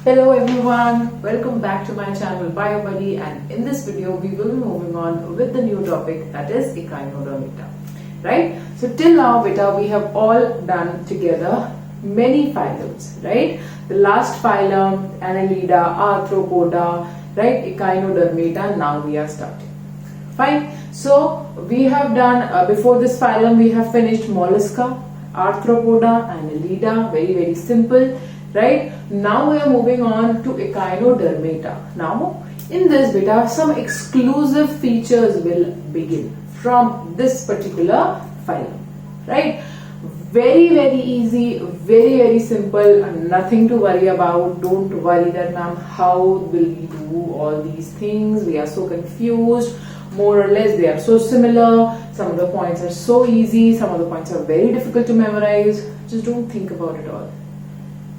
Hello everyone, welcome back to my channel BioBuddy, and in this video we will be moving on with the new topic, that is Echinodermata. Right? So till now beta we have all done together many phylums, right? The last phylum, Annelida, Arthropoda, right? Echinodermata, now we are starting. Fine. So we have done, before this phylum we have finished Mollusca, Arthropoda, Annelida, very simple. Right, now we are moving on to Echinodermata. Now in this beta some exclusive features will begin from this particular phylum. Right, very easy, very simple, nothing to worry about. Don't worry that ma'am, how will we do all these things? We are so confused. More or less they are so similar. Some of the points are so easy, some of the points are very difficult to memorize. Just don't think about it all.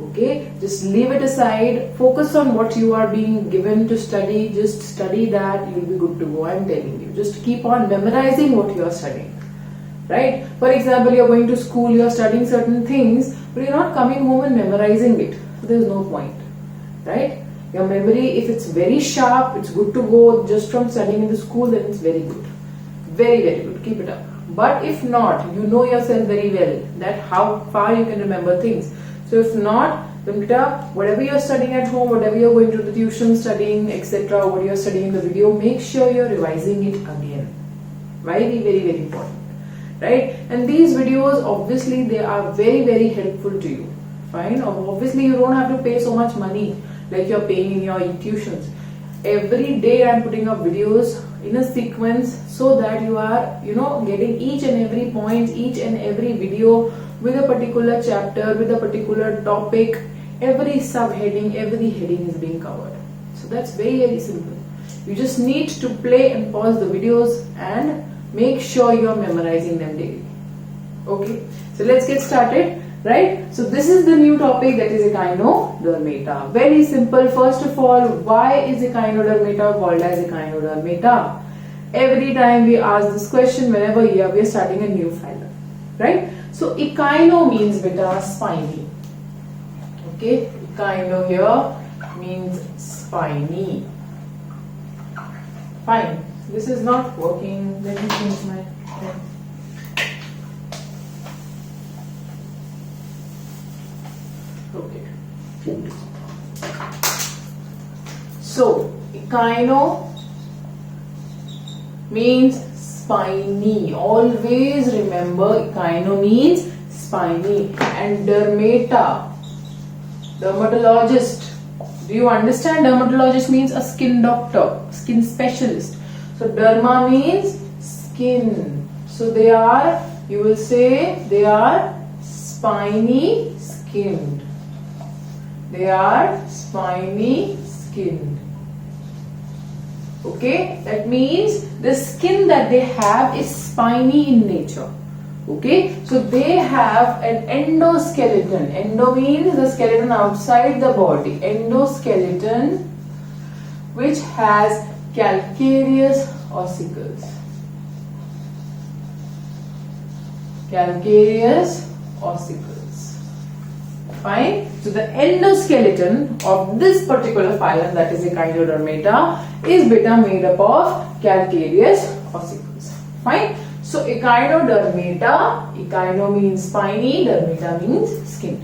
Okay, just leave it aside, focus on what you are being given to study. Just study that, you'll be good to go. I'm telling you, just keep on memorizing what you are studying. Right, for example, you're going to school, you're studying certain things, but you're not coming home and memorizing it. There's no point. Right, your memory, if it's very sharp, it's good to go. Just from studying in the school, then it's very good. Very good, keep it up. But if not, you know yourself very well that how far you can remember things. So if not, then whatever you're studying at home, whatever you're going to the tuition studying, etc., what you're studying in the video, make sure you're revising it again. Very important. Right? And these videos, obviously, they are very helpful to you. Fine? Obviously, you don't have to pay so much money like you're paying in your tuitions. Every day I'm putting up videos in a sequence so that you are, getting each and every point, each and every video with a particular chapter, with a particular topic. Every subheading, every heading is being covered. So that's very simple. You just need to play and pause the videos and make sure you're memorizing them daily. Okay, so let's get started. Right, so this is the new topic, that is Echinodermata. Very simple. First of all, why is Echinodermata called as Echinodermata? Every time we ask this question whenever we are starting a new phylum. Right, so echino means beta spiny. Okay, echino here means spiny. Fine, this is not working. Let me change my pen. Okay. So echino means spiny. Always remember, echino means spiny. And dermata, dermatologist. Do you understand? Dermatologist means a skin doctor, skin specialist. So derma means skin. So they are, you will say, they are spiny skinned. They are spiny skinned. Okay, that means the skin that they have is spiny in nature. Okay, so they have an endoskeleton. Endo means the skeleton outside the body. Endoskeleton, which has calcareous ossicles. Calcareous ossicles. Fine. So the endoskeleton of this particular phylum, that is Echinodermata, is beta made up of calcareous ossicles. Fine. So Echinodermata, echino means spiny, dermata means skinned.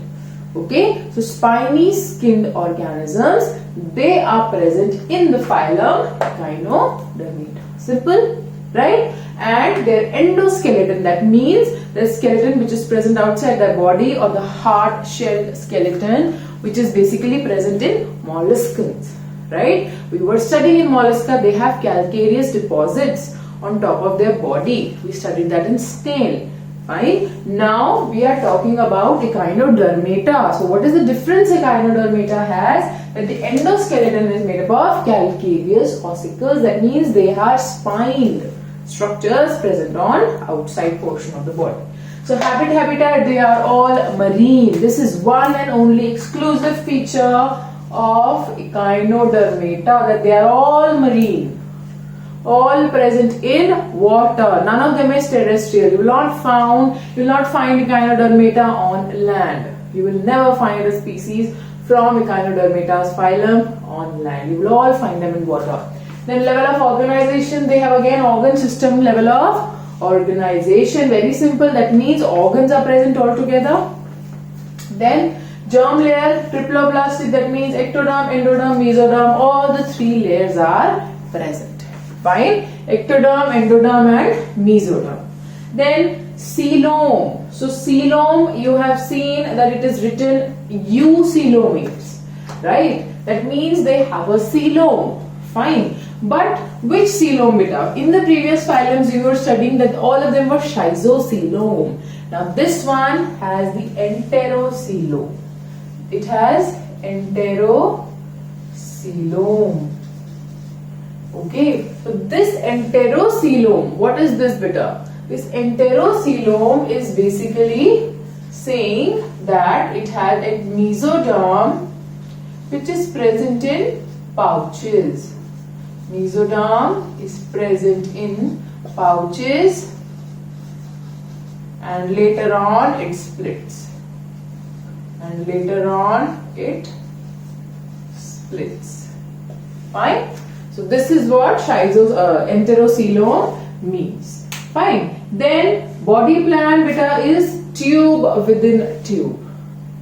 Okay. So spiny skinned organisms, they are present in the phylum Echinodermata. Simple, right? And their endoskeleton, that means the skeleton which is present outside the body, or the hard shell skeleton, which is basically present in molluscans. Right? We were studying in mollusca, they have calcareous deposits on top of their body. We studied that in snail. Fine. Now we are talking about Echinodermata. So what is the difference Echinodermata has? That the endoskeleton is made up of calcareous ossicles. That means they are spined structures present on outside portion of the body. So habitat, they are all marine. This is one and only exclusive feature of Echinodermata, that they are all marine. All present in water. None of them is terrestrial. You will not find Echinodermata on land. You will never find a species from Echinodermata's phylum on land. You will all find them in water. Then level of organization, they have again organ system level of organization. Very simple, that means organs are present all together. Then germ layer, triploblastic, that means ectoderm, endoderm, mesoderm, all the three layers are present. Fine, ectoderm, endoderm and mesoderm. Then coelom. So coelom, you have seen that it is written eucoelomates, right? That means they have a coelom. Fine. But which coelom beta? In the previous phylums you were studying that all of them were schizocoelom. Now this one has the enterocoelom. It has enterocoelom. Okay, so this enterocoelom, what is this beta? This enterocoelom is basically saying that it has a mesoderm which is present in pouches. Mesoderm is present in pouches and later on it splits. And later on it splits. Fine. So this is what enterocoelom means. Fine. Then body plan beta is tube within tube.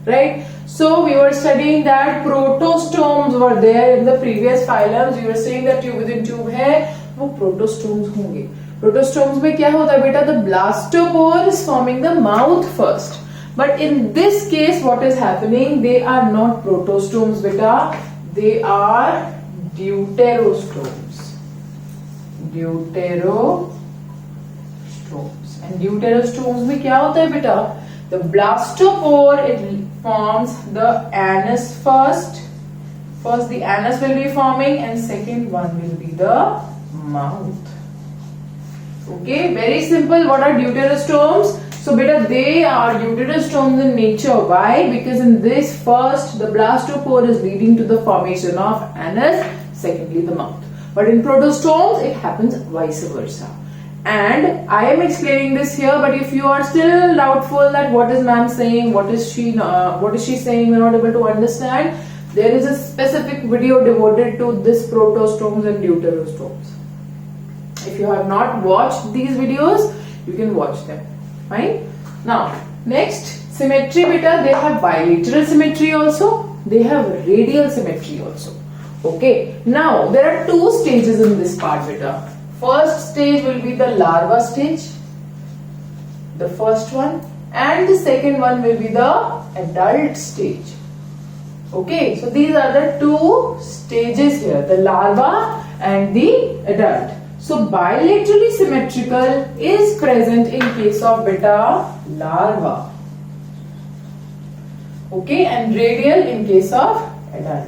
Right. So we were studying that protostomes were there in the previous phylums. We were saying that tube within tube है, वो protostomes होंगे. Protostomes में क्या होता है बेटा? The blastopore is forming the mouth first. But in this case, what is happening? They are not protostomes beta. They are deuterostomes. Deuterostomes. And deuterostomes में क्या होता है बेटा? The blastopore, it forms the anus first. First the anus will be forming and second one will be the mouth. Okay, very simple. What are deuterostomes? So beta, they are deuterostomes in nature. Why? Because in this first the blastopore is leading to the formation of anus, secondly the mouth. But in protostomes it happens vice versa. And I am explaining this here, but if you are still doubtful that what is ma'am saying, what is she saying, we are not able to understand, there is a specific video devoted to this protostomes and deuterostomes. If you have not watched these videos, you can watch them. Fine. Now, next, symmetry beta, they have bilateral symmetry also, they have radial symmetry also. Okay. Now, there are two stages in this part beta. First stage will be the larva stage, the first one, and the second one will be the adult stage. Okay, so these are the two stages here, the larva and the adult. So bilaterally symmetrical is present in case of beta larva. Okay, and radial in case of adult.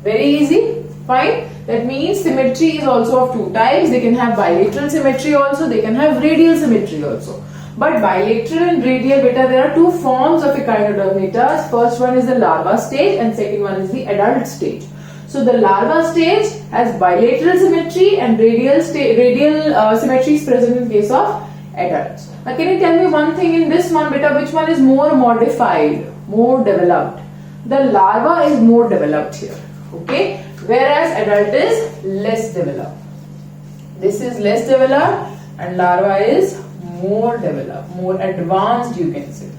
Very easy. Fine. That means symmetry is also of two types. They can have bilateral symmetry also. They can have radial symmetry also. But bilateral and radial beta, there are two forms of Echinodermata. First one is the larva stage and second one is the adult stage. So the larva stage has bilateral symmetry and radial symmetry is present in case of adults. Now can you tell me one thing in this one beta, which one is more modified, more developed? The larva is more developed here. Okay. Whereas adult is less developed. This is less developed and larva is more developed, more advanced you can say.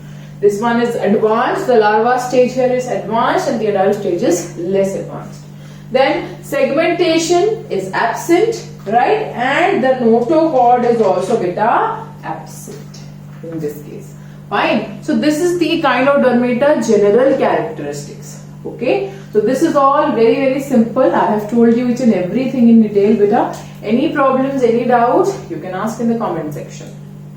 This one is advanced, the larva stage here is advanced and the adult stage is less advanced. Then segmentation is absent, right? And the notochord is also beta absent in this case. Fine. So this is the Echinodermata general characteristics. Okay, so this is all very, very simple. I have told you each and everything in detail beta. Any problems, any doubts, you can ask in the comment section.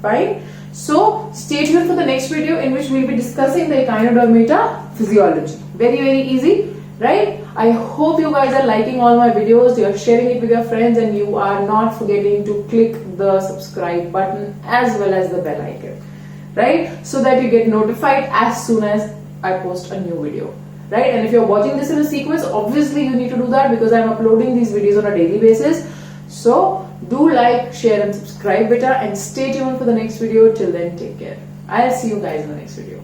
Fine. So stay tuned for the next video in which we will be discussing the Echinodermata physiology. Very, very easy, right? I hope you guys are liking all my videos, you are sharing it with your friends and you are not forgetting to click the subscribe button as well as the bell icon, right? So that you get notified as soon as I post a new video. Right? And if you're watching this in a sequence, obviously you need to do that because I'm uploading these videos on a daily basis. So do like, share and subscribe beta and stay tuned for the next video. Till then, take care. I'll see you guys in the next video.